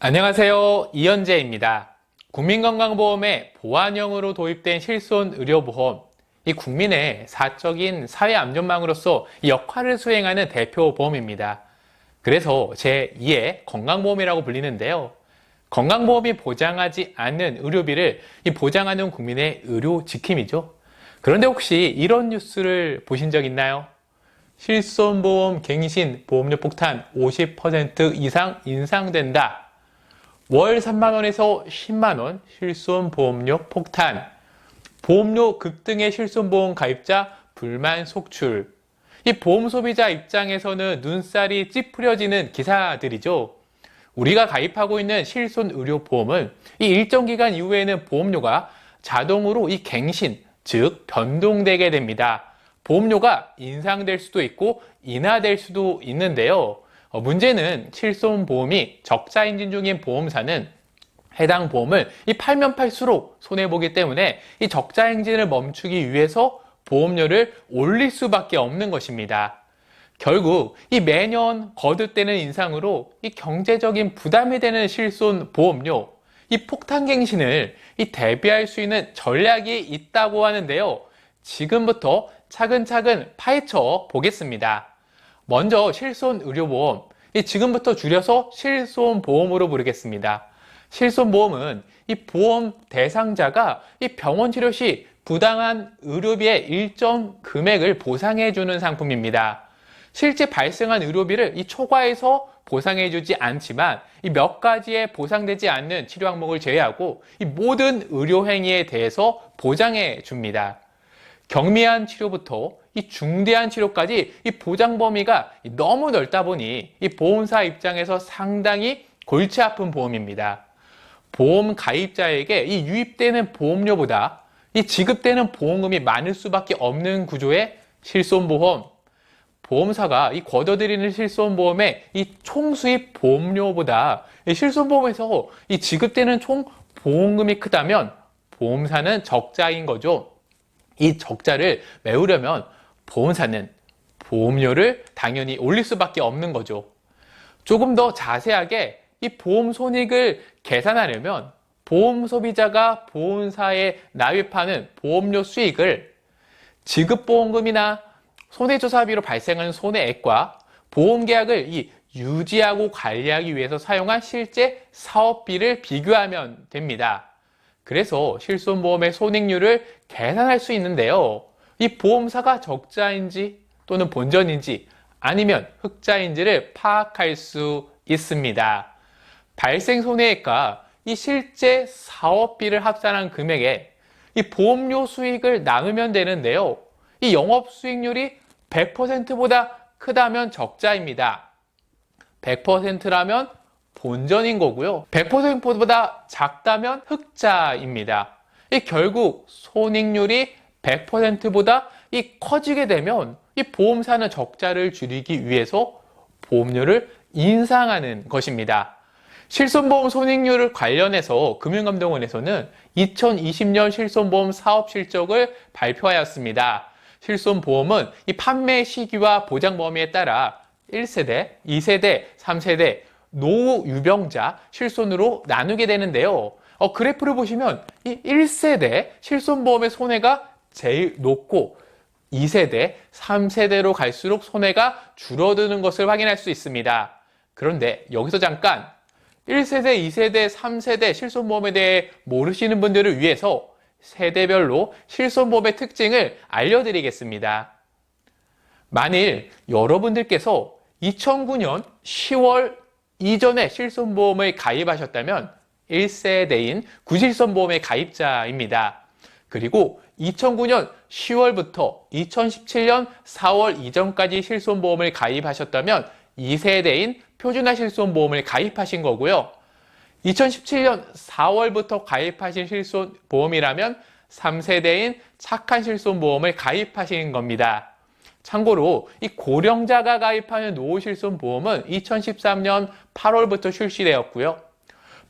안녕하세요. 이현재입니다. 국민건강보험에 보완형으로 도입된 실손의료보험, 이 국민의 사적인 사회안전망으로서 역할을 수행하는 대표 보험입니다. 그래서 제2의 건강보험이라고 불리는데요. 건강보험이 보장하지 않는 의료비를 보장하는 국민의 의료 지킴이죠. 그런데 혹시 이런 뉴스를 보신 적 있나요? 실손보험 갱신 보험료 폭탄 50% 이상 인상된다. 월 3만원에서 10만원 실손보험료 폭탄, 보험료 급등의 실손보험 가입자 불만 속출. 이 보험 소비자 입장에서는 눈살이 찌푸려지는 기사들이죠. 우리가 가입하고 있는 실손의료보험은 이 일정 기간 이후에는 보험료가 자동으로 이 갱신, 즉 변동되게 됩니다. 보험료가 인상될 수도 있고 인하될 수도 있는데요. 문제는 실손보험이 적자 행진 중인 보험사는 해당 보험을 팔면 팔수록 손해보기 때문에 이 적자 행진을 멈추기 위해서 보험료를 올릴 수밖에 없는 것입니다. 결국 매년 거듭되는 인상으로 경제적인 부담이 되는 실손보험료, 폭탄갱신을 대비할 수 있는 전략이 있다고 하는데요. 지금부터 차근차근 파헤쳐 보겠습니다. 먼저 실손의료보험, 지금부터 줄여서 실손보험으로 부르겠습니다. 실손보험은 보험 대상자가 병원 치료 시 부당한 의료비의 일정 금액을 보상해주는 상품입니다. 실제 발생한 의료비를 초과해서 보상해주지 않지만 몇 가지의 보상되지 않는 치료 항목을 제외하고 모든 의료행위에 대해서 보장해 줍니다. 경미한 치료부터 중대한 치료까지 보장 범위가 너무 넓다 보니 보험사 입장에서 상당히 골치 아픈 보험입니다. 보험 가입자에게 유입되는 보험료보다 지급되는 보험금이 많을 수밖에 없는 구조의 실손보험. 보험사가 걷어들이는 실손보험의 총수입 보험료보다 실손보험에서 지급되는 총 보험금이 크다면 보험사는 적자인 거죠. 이 적자를 메우려면 보험사는 보험료를 당연히 올릴 수밖에 없는 거죠. 조금 더 자세하게 보험 손익을 계산하려면 보험 소비자가 보험사에 납입하는 보험료 수익을 지급보험금이나 손해조사비로 발생하는 손해액과 보험계약을 유지하고 관리하기 위해서 사용한 실제 사업비를 비교하면 됩니다. 그래서 실손보험의 손익률을 계산할 수 있는데요. 보험사가 적자인지 또는 본전인지 아니면 흑자인지를 파악할 수 있습니다. 발생 손해액과 실제 사업비를 합산한 금액에 보험료 수익을 나누면 되는데요. 영업수익률이 100%보다 크다면 적자입니다. 100%라면 본전인 거고요. 100%보다 작다면 흑자입니다. 결국 손익률이 100%보다 커지게 되면 보험사는 적자를 줄이기 위해서 보험료를 인상하는 것입니다. 실손보험 손익률을 관련해서 금융감독원에서는 2020년 실손보험 사업실적을 발표하였습니다. 실손보험은 판매 시기와 보장 범위에 따라 1세대, 2세대, 3세대, 노후 유병자 실손으로 나누게 되는데요. 그래프를 보시면 1세대 실손보험의 손해가 제일 높고 2세대, 3세대로 갈수록 손해가 줄어드는 것을 확인할 수 있습니다. 그런데 여기서 잠깐 1세대, 2세대, 3세대 실손보험에 대해 모르시는 분들을 위해서 세대별로 실손보험의 특징을 알려드리겠습니다. 만일 여러분들께서 2009년 10월 이전에 실손보험을 가입하셨다면 1세대인 구실손보험의 가입자입니다. 그리고 2009년 10월부터 2017년 4월 이전까지 실손보험을 가입하셨다면 2세대인 표준화 실손보험을 가입하신 거고요. 2017년 4월부터 가입하신 실손보험이라면 3세대인 착한 실손보험을 가입하신 겁니다. 참고로 고령자가 가입하는 노후실손보험은 2013년 8월부터 출시되었고요.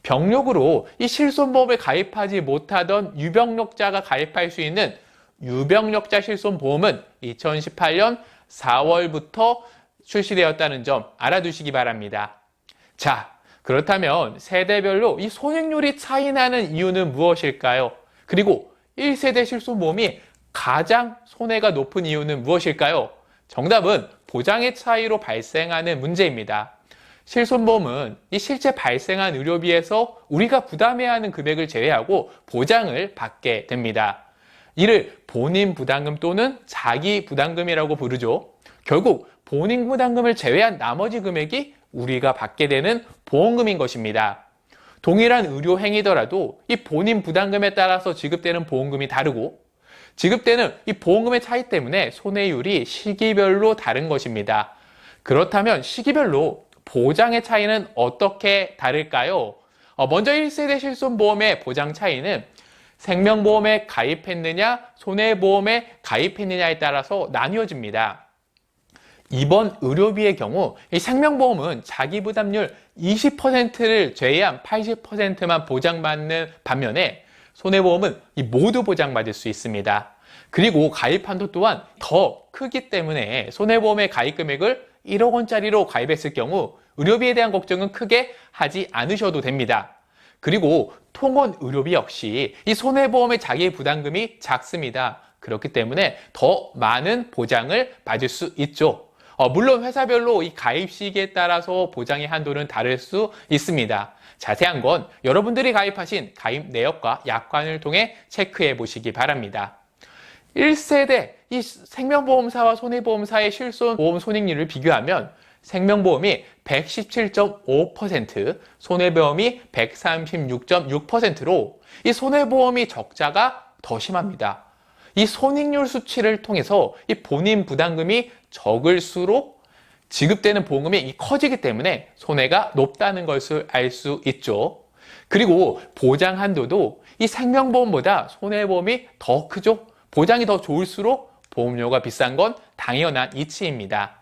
병력으로 실손보험을 가입하지 못하던 유병력자가 가입할 수 있는 유병력자 실손보험은 2018년 4월부터 출시되었다는 점 알아두시기 바랍니다. 자, 그렇다면 세대별로 이 손익률이 차이 나는 이유는 무엇일까요? 그리고 1세대 실손보험이 가장 손해가 높은 이유는 무엇일까요? 정답은 보장의 차이로 발생하는 문제입니다. 실손보험은 이 실제 발생한 의료비에서 우리가 부담해야 하는 금액을 제외하고 보장을 받게 됩니다. 이를 본인 부담금 또는 자기 부담금이라고 부르죠. 결국 본인 부담금을 제외한 나머지 금액이 우리가 받게 되는 보험금인 것입니다. 동일한 의료 행위더라도 이 본인 부담금에 따라서 지급되는 보험금이 다르고 지급되는 이 보험금의 차이 때문에 손해율이 시기별로 다른 것입니다. 그렇다면 시기별로 보장의 차이는 어떻게 다를까요? 먼저 1세대 실손보험의 보장 차이는 생명보험에 가입했느냐, 손해보험에 가입했느냐에 따라서 나뉘어집니다. 이번 의료비의 경우 이 생명보험은 자기 부담률 20%를 제외한 80%만 보장받는 반면에 손해보험은 모두 보장받을 수 있습니다. 그리고 가입 한도 또한 더 크기 때문에 손해보험의 가입 금액을 1억 원짜리로 가입했을 경우 의료비에 대한 걱정은 크게 하지 않으셔도 됩니다. 그리고 통원 의료비 역시 이 손해보험의 자기 부담금이 작습니다. 그렇기 때문에 더 많은 보장을 받을 수 있죠. 물론 회사별로 이 가입 시기에 따라서 보장의 한도는 다를 수 있습니다. 자세한 건 여러분들이 가입하신 가입 내역과 약관을 통해 체크해 보시기 바랍니다. 1세대 이 생명보험사와 손해보험사의 실손보험 손익률을 비교하면 생명보험이 117.5%, 손해보험이 136.6%로 이 손해보험이 적자가 더 심합니다. 이 손익률 수치를 통해서 이 본인 부담금이 적을수록 지급되는 보험금이 커지기 때문에 손해가 높다는 것을 알 수 있죠. 그리고 보장 한도도 이 생명보험보다 손해보험이 더 크죠. 보장이 더 좋을수록 보험료가 비싼 건 당연한 이치입니다.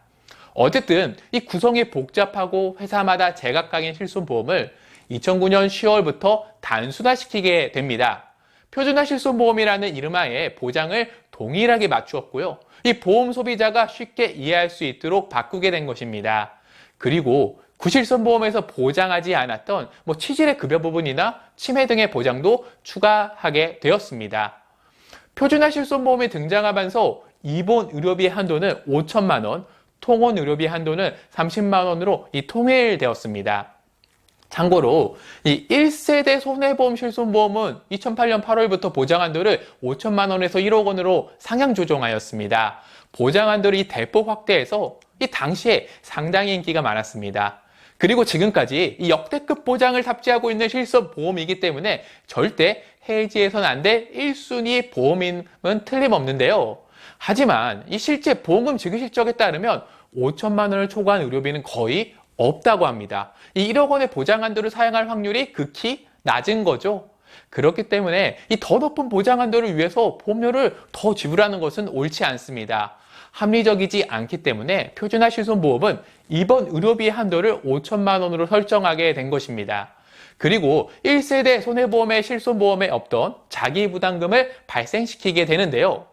어쨌든 이 구성이 복잡하고 회사마다 제각각인 실손보험을 2009년 10월부터 단순화시키게 됩니다. 표준화 실손보험이라는 이름하에 보장을 동일하게 맞추었고요. 이 보험 소비자가 쉽게 이해할 수 있도록 바꾸게 된 것입니다. 그리고 구실손보험에서 보장하지 않았던 취질의 급여 부분이나 치매 등의 보장도 추가하게 되었습니다. 표준화 실손보험이 등장하면서 입원 의료비 한도는 5천만 원, 통원 의료비 한도는 30만 원으로 통일되었습니다. 참고로 이 1세대 손해보험 실손보험은 2008년 8월부터 보장 한도를 5천만 원에서 1억 원으로 상향 조정하였습니다. 보장 한도를 대폭 확대해서 이 당시에 상당히 인기가 많았습니다. 그리고 지금까지 이 역대급 보장을 탑재하고 있는 실손보험이기 때문에 절대 해지해서는 안 될 1순위 보험임은 틀림없는데요. 하지만 이 실제 보험금 지급 실적에 따르면 5천만 원을 초과한 의료비는 거의 없다고 합니다. 이 1억 원의 보장 한도를 사용할 확률이 극히 낮은 거죠. 그렇기 때문에 이 더 높은 보장 한도를 위해서 보험료를 더 지불하는 것은 옳지 않습니다. 합리적이지 않기 때문에 표준화 실손보험은 이번 의료비 한도를 5천만 원으로 설정하게 된 것입니다. 그리고 1세대 손해보험의 실손보험에 없던 자기부담금을 발생시키게 되는데요.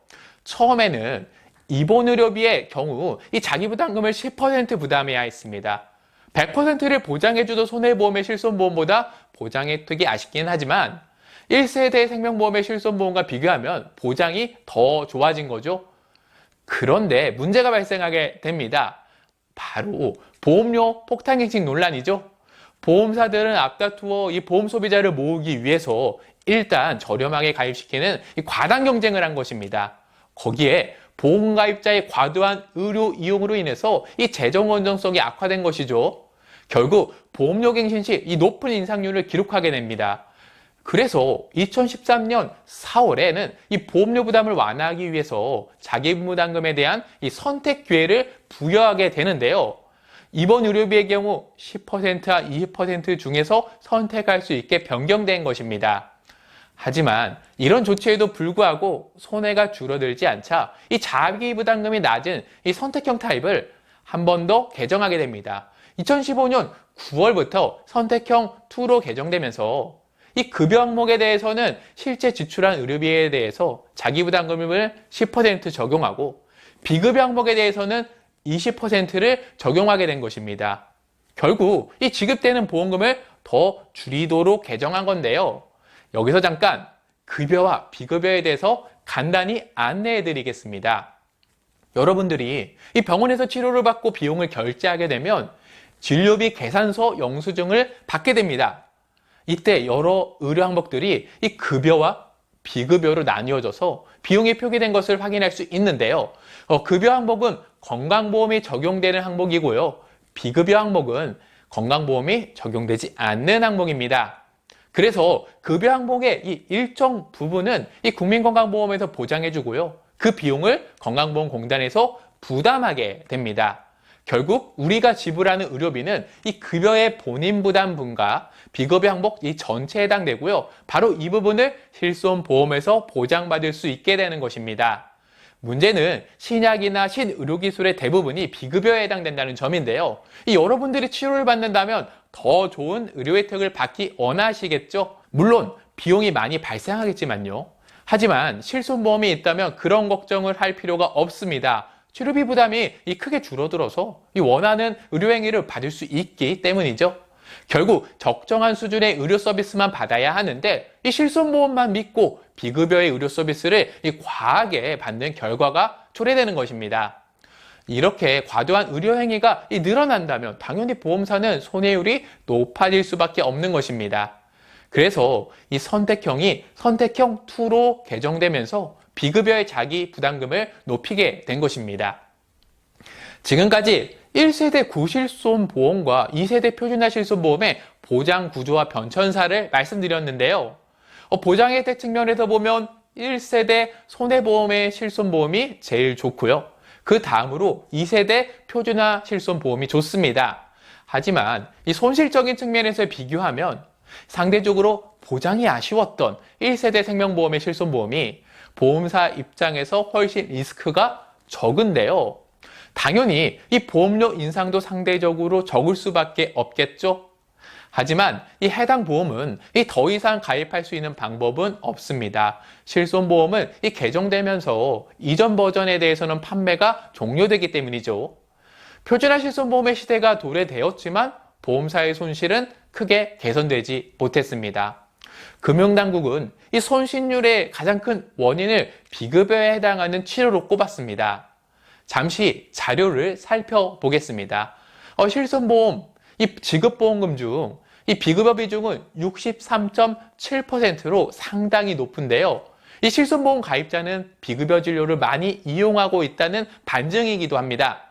처음에는 입원 의료비의 경우 이 자기부담금을 10% 부담해야 했습니다. 100%를 보장해주던 손해보험의 실손보험보다 보장 혜택이 아쉽긴 하지만 1세대 생명보험의 실손보험과 비교하면 보장이 더 좋아진 거죠. 그런데 문제가 발생하게 됩니다. 바로 보험료 폭탄행식 논란이죠. 보험사들은 앞다투어 이 보험 소비자를 모으기 위해서 일단 저렴하게 가입시키는 이 과당 경쟁을 한 것입니다. 거기에 보험가입자의 과도한 의료 이용으로 인해서 이 재정 건전성이 악화된 것이죠. 결국 보험료 갱신 시 이 높은 인상률을 기록하게 됩니다. 그래서 2013년 4월에는 이 보험료 부담을 완화하기 위해서 자기부담금에 대한 이 선택 기회를 부여하게 되는데요. 이번 의료비의 경우 10%와 20% 중에서 선택할 수 있게 변경된 것입니다. 하지만 이런 조치에도 불구하고 손해가 줄어들지 않자 이 자기부담금이 낮은 이 선택형 타입을 한 번 더 개정하게 됩니다. 2015년 9월부터 선택형 2로 개정되면서 이 급여 항목에 대해서는 실제 지출한 의료비에 대해서 자기부담금을 10% 적용하고 비급여 항목에 대해서는 20%를 적용하게 된 것입니다. 결국 이 지급되는 보험금을 더 줄이도록 개정한 건데요. 여기서 잠깐 급여와 비급여에 대해서 간단히 안내해 드리겠습니다. 여러분들이 이 병원에서 치료를 받고 비용을 결제하게 되면 진료비 계산서 영수증을 받게 됩니다. 이때 여러 의료 항목들이 이 급여와 비급여로 나뉘어져서 비용이 표기된 것을 확인할 수 있는데요. 급여 항목은 건강보험이 적용되는 항목이고요. 비급여 항목은 건강보험이 적용되지 않는 항목입니다. 그래서 급여 항목의 이 일정 부분은 이 국민건강보험에서 보장해주고요. 그 비용을 건강보험공단에서 부담하게 됩니다. 결국 우리가 지불하는 의료비는 이 급여의 본인 부담분과 비급여 항목 이 전체에 해당되고요. 바로 이 부분을 실손보험에서 보장받을 수 있게 되는 것입니다. 문제는 신약이나 신의료기술의 대부분이 비급여에 해당된다는 점인데요. 이 여러분들이 치료를 받는다면 더 좋은 의료 혜택을 받기 원하시겠죠? 물론 비용이 많이 발생하겠지만요. 하지만 실손보험이 있다면 그런 걱정을 할 필요가 없습니다. 치료비 부담이 크게 줄어들어서 원하는 의료행위를 받을 수 있기 때문이죠. 결국 적정한 수준의 의료 서비스만 받아야 하는데 이 실손보험만 믿고 비급여의 의료 서비스를 과하게 받는 결과가 초래되는 것입니다. 이렇게 과도한 의료 행위가 늘어난다면 당연히 보험사는 손해율이 높아질 수밖에 없는 것입니다. 그래서 이 선택형이 선택형 2로 개정되면서 비급여의 자기 부담금을 높이게 된 것입니다. 지금까지 1세대 구실손보험과 2세대 표준화 실손보험의 보장 구조와 변천사를 말씀드렸는데요. 보장 혜택 측면에서 보면 1세대 손해보험의 실손보험이 제일 좋고요. 그 다음으로 2세대 표준화 실손보험이 좋습니다. 하지만 이 손실적인 측면에서 비교하면 상대적으로 보장이 아쉬웠던 1세대 생명보험의 실손보험이 보험사 입장에서 훨씬 리스크가 적은데요. 당연히 이 보험료 인상도 상대적으로 적을 수밖에 없겠죠. 하지만 이 해당 보험은 더 이상 가입할 수 있는 방법은 없습니다. 실손보험은 개정되면서 이전 버전에 대해서는 판매가 종료되기 때문이죠. 표준화 실손보험의 시대가 도래되었지만 보험사의 손실은 크게 개선되지 못했습니다. 금융당국은 이 손실률의 가장 큰 원인을 비급여에 해당하는 치료로 꼽았습니다. 잠시 자료를 살펴보겠습니다. 실손보험, 이 지급보험금 중 이 비급여 비중은 63.7%로 상당히 높은데요. 이 실손보험 가입자는 비급여 진료를 많이 이용하고 있다는 반증이기도 합니다.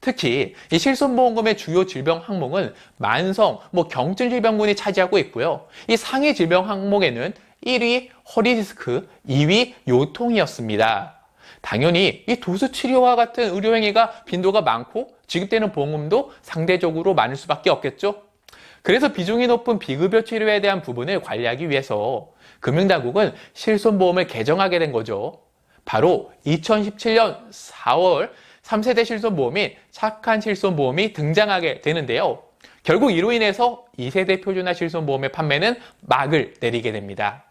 특히 이 실손보험금의 주요 질병 항목은 만성, 경증 질병군이 차지하고 있고요. 이 상위 질병 항목에는 1위 허리 디스크, 2위 요통이었습니다. 당연히 이 도수 치료와 같은 의료행위가 빈도가 많고 지급되는 보험금도 상대적으로 많을 수밖에 없겠죠. 그래서 비중이 높은 비급여 치료에 대한 부분을 관리하기 위해서 금융당국은 실손보험을 개정하게 된 거죠. 바로 2017년 4월 3세대 실손보험인 착한 실손보험이 등장하게 되는데요. 결국 이로 인해서 2세대 표준화 실손보험의 판매는 막을 내리게 됩니다.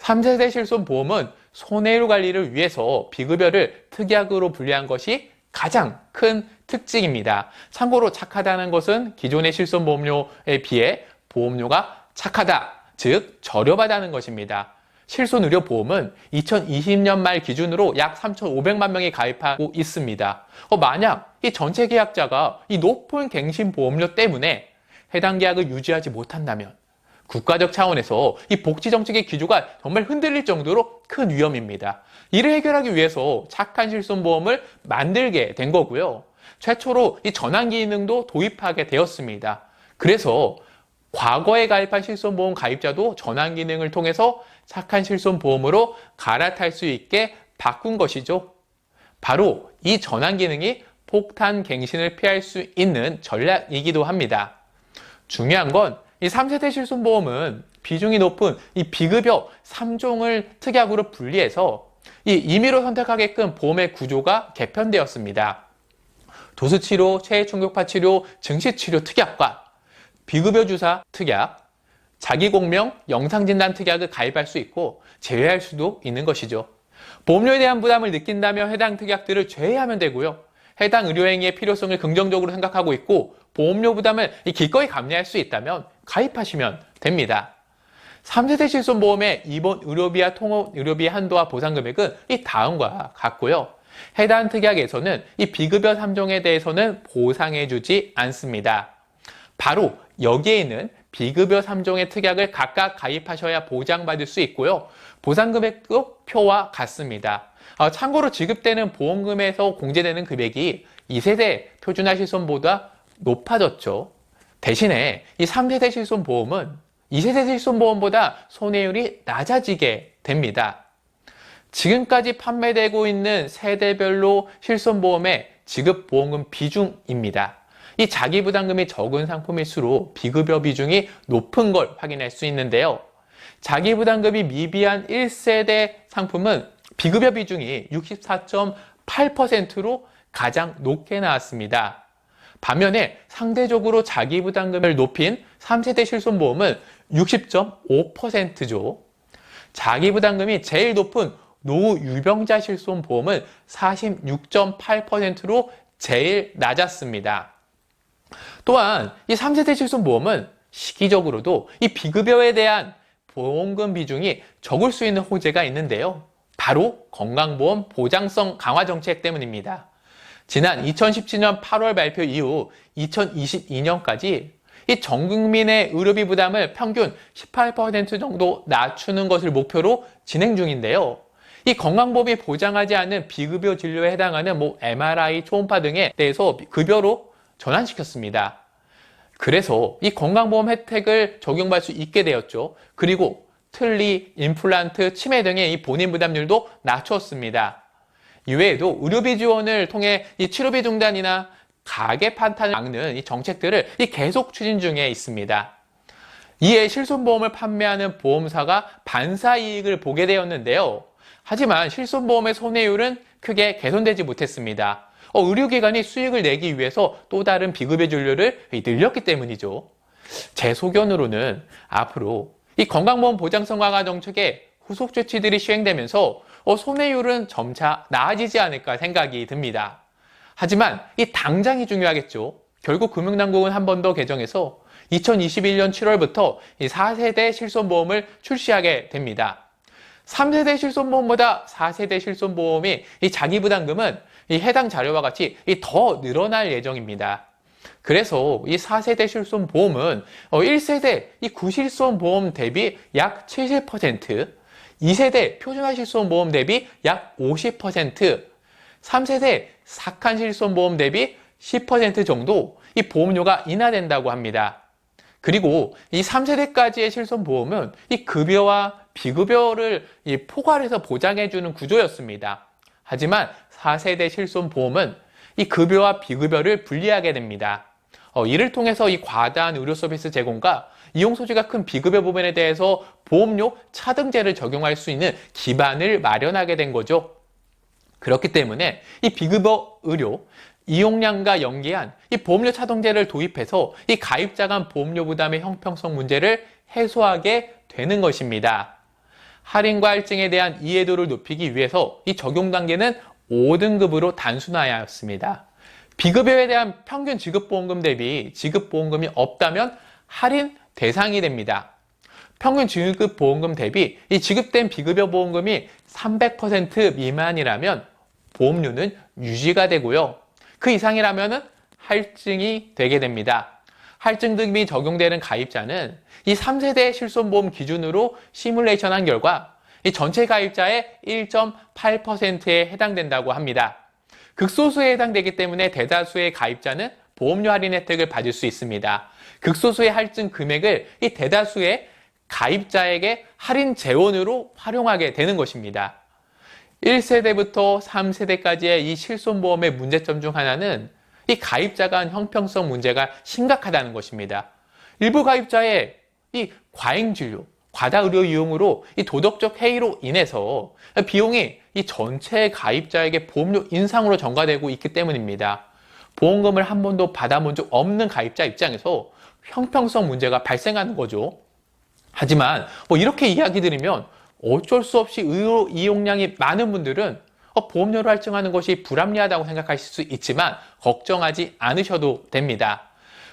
3세대 실손보험은 손해율 관리를 위해서 비급여를 특약으로 분리한 것이 가장 큰 특징입니다. 참고로 착하다는 것은 기존의 실손보험료에 비해 보험료가 착하다, 즉 저렴하다는 것입니다. 실손의료보험은 2020년 말 기준으로 약 3,500만 명이 가입하고 있습니다. 만약 이 전체 계약자가 이 높은 갱신보험료 때문에 해당 계약을 유지하지 못한다면 국가적 차원에서 이 복지정책의 기조가 정말 흔들릴 정도로 큰 위험입니다. 이를 해결하기 위해서 착한 실손보험을 만들게 된 거고요. 최초로 이 전환 기능도 도입하게 되었습니다. 그래서 과거에 가입한 실손보험 가입자도 전환 기능을 통해서 착한 실손보험으로 갈아탈 수 있게 바꾼 것이죠. 바로 이 전환 기능이 폭탄 갱신을 피할 수 있는 전략이기도 합니다. 중요한 건 이 3세대 실손보험은 비중이 높은 이 비급여 3종을 특약으로 분리해서 이 임의로 선택하게끔 보험의 구조가 개편되었습니다. 도수치료, 체해충격파 치료, 증시치료 특약과 비급여 주사 특약, 자기공명, 영상진단 특약을 가입할 수 있고 제외할 수도 있는 것이죠. 보험료에 대한 부담을 느낀다면 해당 특약들을 제외하면 되고요. 해당 의료행위의 필요성을 긍정적으로 생각하고 있고 보험료 부담을 기꺼이 감내할 수 있다면 가입하시면 됩니다. 3세대 실손보험의 입원 의료비와 통원 의료비 한도와 보상 금액은 이 다음과 같고요. 해당 특약에서는 이 비급여 3종에 대해서는 보상해주지 않습니다. 바로 여기에 있는 비급여 3종의 특약을 각각 가입하셔야 보장받을 수 있고요. 보상 금액도 표와 같습니다. 참고로 지급되는 보험금에서 공제되는 금액이 2세대 표준화 실손보다 높아졌죠. 대신에 이 3세대 실손보험은 2세대 실손보험보다 손해율이 낮아지게 됩니다. 지금까지 판매되고 있는 세대별로 실손보험의 지급보험금 비중입니다. 이 자기부담금이 적은 상품일수록 비급여 비중이 높은 걸 확인할 수 있는데요. 자기부담금이 미비한 1세대 상품은 비급여 비중이 64.8%로 가장 높게 나왔습니다. 반면에 상대적으로 자기부담금을 높인 3세대 실손보험은 60.5%죠. 자기부담금이 제일 높은 노후 유병자 실손보험은 46.8%로 제일 낮았습니다. 또한 이 3세대 실손보험은 시기적으로도 이 비급여에 대한 보험금 비중이 적을 수 있는 호재가 있는데요. 바로 건강보험 보장성 강화 정책 때문입니다. 지난 2017년 8월 발표 이후 2022년까지 이 전 국민의 의료비 부담을 평균 18% 정도 낮추는 것을 목표로 진행 중인데요. 이 건강보험이 보장하지 않는 비급여 진료에 해당하는 MRI, 초음파 등에 대해서 급여로 전환시켰습니다. 그래서 이 건강보험 혜택을 적용받을 수 있게 되었죠. 그리고 틀니, 임플란트, 치매 등의 이 본인 부담률도 낮췄습니다. 이외에도 의료비 지원을 통해 이 치료비 중단이나 가계 판탄을 막는 이 정책들을 계속 추진 중에 있습니다. 이에 실손보험을 판매하는 보험사가 반사이익을 보게 되었는데요. 하지만 실손보험의 손해율은 크게 개선되지 못했습니다. 의료기관이 수익을 내기 위해서 또 다른 비급여 진료를 늘렸기 때문이죠. 제 소견으로는 앞으로 이 건강보험 보장성 강화 정책의 후속 조치들이 시행되면서 손해율은 점차 나아지지 않을까 생각이 듭니다. 하지만 이 당장이 중요하겠죠. 결국 금융당국은 한 번 더 개정해서 2021년 7월부터 이 4세대 실손보험을 출시하게 됩니다. 3세대 실손보험보다 4세대 실손보험이 이 자기부담금은 이 해당 자료와 같이 더 늘어날 예정입니다. 그래서 이 4세대 실손보험은 1세대 이 구실손보험 대비 약 70%, 2세대 표준화 실손보험 대비 약 50%, 3세대 사칸 실손보험 대비 10% 정도 이 보험료가 인하된다고 합니다. 그리고 이 3세대까지의 실손보험은 이 급여와 비급여를 포괄해서 보장해주는 구조였습니다. 하지만 4세대 실손보험은 이 급여와 비급여를 분리하게 됩니다. 이를 통해서 이 과다한 의료 서비스 제공과 이용 소지가 큰 비급여 부분에 대해서 보험료 차등제를 적용할 수 있는 기반을 마련하게 된 거죠. 그렇기 때문에 이 비급여 의료 이용량과 연계한 이 보험료 차등제를 도입해서 이 가입자 간 보험료 부담의 형평성 문제를 해소하게 되는 것입니다. 할인과 할증에 대한 이해도를 높이기 위해서 이 적용 단계는 5등급으로 단순화하였습니다. 비급여에 대한 평균 지급보험금 대비 지급보험금이 없다면 할인 대상이 됩니다. 평균 지급보험금 대비 이 지급된 비급여 보험금이 300% 미만이라면 보험료는 유지가 되고요. 그 이상이라면 할증이 되게 됩니다. 할증 등급이 적용되는 가입자는 이 3세대 실손보험 기준으로 시뮬레이션한 결과 이 전체 가입자의 1.8%에 해당된다고 합니다. 극소수에 해당되기 때문에 대다수의 가입자는 보험료 할인 혜택을 받을 수 있습니다. 극소수의 할증 금액을 이 대다수의 가입자에게 할인 재원으로 활용하게 되는 것입니다. 1세대부터 3세대까지의 이 실손보험의 문제점 중 하나는 이 가입자 간 형평성 문제가 심각하다는 것입니다. 일부 가입자의 이 과잉진료, 과다 의료 이용으로 이 도덕적 해이로 인해서 비용이 이 전체 가입자에게 보험료 인상으로 전가되고 있기 때문입니다. 보험금을 한 번도 받아본 적 없는 가입자 입장에서 형평성 문제가 발생하는 거죠. 하지만 이렇게 이야기 드리면 어쩔 수 없이 의료 이용량이 많은 분들은 보험료를 할증하는 것이 불합리하다고 생각하실 수 있지만 걱정하지 않으셔도 됩니다.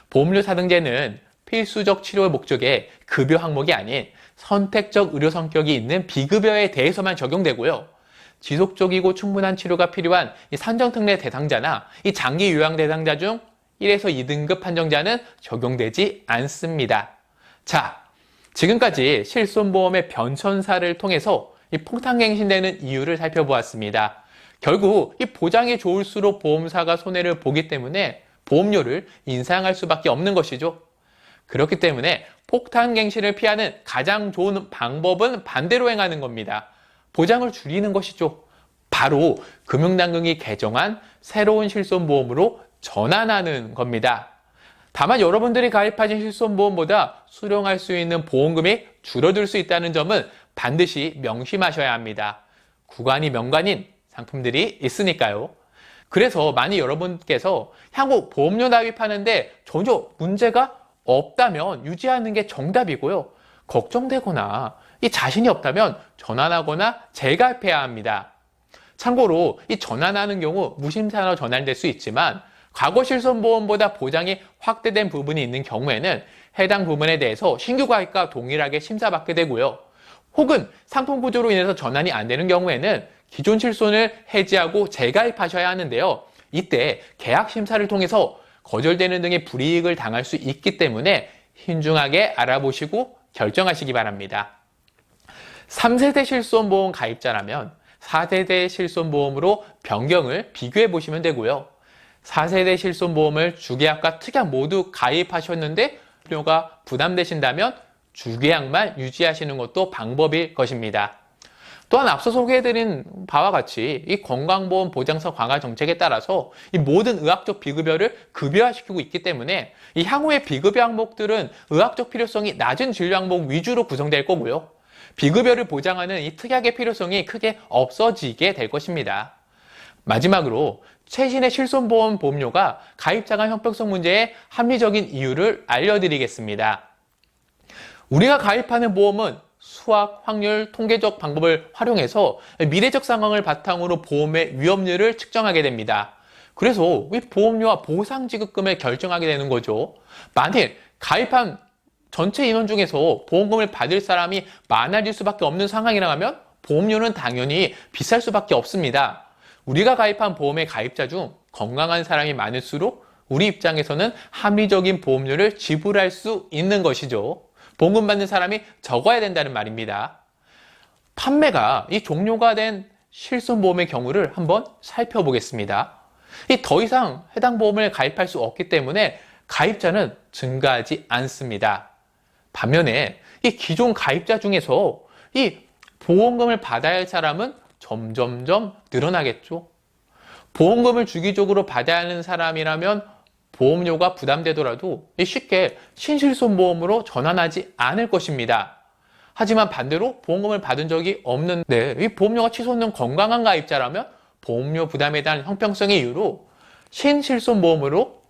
보험료 사등제는 필수적 치료의 목적에 급여 항목이 아닌 선택적 의료 성격이 있는 비급여에 대해서만 적용되고요. 지속적이고 충분한 치료가 필요한 이 산정특례 대상자나 이 장기 요양 대상자 중 1에서 2등급 판정자는 적용되지 않습니다. 자, 지금까지 실손보험의 변천사를 통해서 이 폭탄갱신되는 이유를 살펴보았습니다. 결국 이 보장이 좋을수록 보험사가 손해를 보기 때문에 보험료를 인상할 수밖에 없는 것이죠. 그렇기 때문에 폭탄갱신을 피하는 가장 좋은 방법은 반대로 행하는 겁니다. 보장을 줄이는 것이죠. 바로 금융당국이 개정한 새로운 실손보험으로 전환하는 겁니다. 다만 여러분들이 가입하신 실손보험보다 수령할 수 있는 보험금이 줄어들 수 있다는 점은 반드시 명심하셔야 합니다. 구간이 명관인 상품들이 있으니까요. 그래서 많이 여러분께서 향후 보험료 납입하는데 전혀 문제가 없다면 유지하는 게 정답이고요. 걱정되거나 이 자신이 없다면 전환하거나 재가입해야 합니다. 참고로 이 전환하는 경우 무심사로 전환될 수 있지만 과거 실손보험보다 보장이 확대된 부분이 있는 경우에는 해당 부분에 대해서 신규 가입과 동일하게 심사받게 되고요. 혹은 상품 구조로 인해서 전환이 안 되는 경우에는 기존 실손을 해지하고 재가입하셔야 하는데요. 이때 계약 심사를 통해서 거절되는 등의 불이익을 당할 수 있기 때문에 신중하게 알아보시고 결정하시기 바랍니다. 3세대 실손보험 가입자라면 4세대 실손보험으로 변경을 비교해 보시면 되고요. 4세대 실손보험을 주계약과 특약 모두 가입하셨는데 보험료가 부담되신다면 주계약만 유지하시는 것도 방법일 것입니다. 또한 앞서 소개해드린 바와 같이 이 건강보험 보장서 강화 정책에 따라서 이 모든 의학적 비급여를 급여화시키고 있기 때문에 이 향후의 비급여 항목들은 의학적 필요성이 낮은 진료 항목 위주로 구성될 거고요. 비급여를 보장하는 이 특약의 필요성이 크게 없어지게 될 것입니다. 마지막으로 최신의 실손보험 보험료가 가입자 간 형평성 문제의 합리적인 이유를 알려드리겠습니다. 우리가 가입하는 보험은 수학, 확률, 통계적 방법을 활용해서 미래적 상황을 바탕으로 보험의 위험률을 측정하게 됩니다. 그래서 이 보험료와 보상지급금을 결정하게 되는 거죠. 만일 가입한 전체 인원 중에서 보험금을 받을 사람이 많아질 수밖에 없는 상황이라 하면 보험료는 당연히 비쌀 수밖에 없습니다. 우리가 가입한 보험의 가입자 중 건강한 사람이 많을수록 우리 입장에서는 합리적인 보험료를 지불할 수 있는 것이죠. 보험금 받는 사람이 적어야 된다는 말입니다. 판매가 이 종료가 된 실손보험의 경우를 한번 살펴보겠습니다. 더 이상 해당 보험을 가입할 수 없기 때문에 가입자는 증가하지 않습니다. 반면에 이 기존 가입자 중에서 이 보험금을 받아야 할 사람은 점점점 늘어나겠죠. 보험금을 주기적으로 받아야 하는 사람이라면 보험료가 부담되더라도 쉽게 신실손보험으로 전환하지 않을 것입니다. 하지만 반대로 보험금을 받은 적이 없는데 이 보험료가 치솟는 건강한 가입자라면 보험료 부담에 대한 형평성의 이유로 신실손보험으로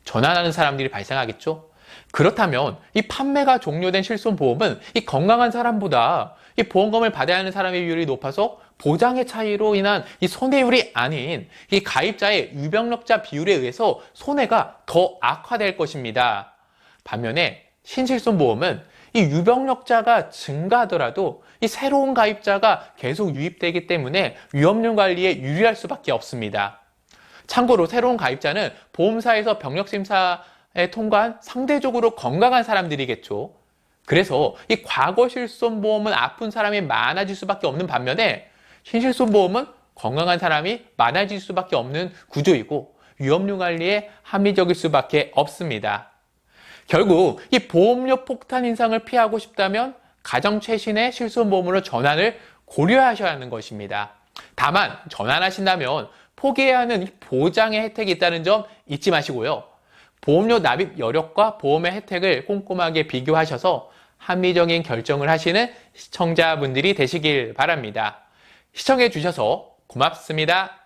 전환하는 사람들이 발생하겠죠. 그렇다면 이 판매가 종료된 실손보험은 이 건강한 사람보다 이 보험금을 받아야 하는 사람의 비율이 높아서 보장의 차이로 인한 이 손해율이 아닌 이 가입자의 유병력자 비율에 의해서 손해가 더 악화될 것입니다. 반면에 신실손보험은 이 유병력자가 증가하더라도 이 새로운 가입자가 계속 유입되기 때문에 위험률 관리에 유리할 수밖에 없습니다. 참고로 새로운 가입자는 보험사에서 병력심사에 통과한 상대적으로 건강한 사람들이겠죠. 그래서 이 과거 실손보험은 아픈 사람이 많아질 수밖에 없는 반면에 신실손보험은 건강한 사람이 많아질 수밖에 없는 구조이고 위험률 관리에 합리적일 수밖에 없습니다. 결국 이 보험료 폭탄 인상을 피하고 싶다면 가장 최신의 실손보험으로 전환을 고려하셔야 하는 것입니다. 다만 전환하신다면 포기해야 하는 보장의 혜택이 있다는 점 잊지 마시고요. 보험료 납입 여력과 보험의 혜택을 꼼꼼하게 비교하셔서 합리적인 결정을 하시는 시청자분들이 되시길 바랍니다. 시청해 주셔서 고맙습니다.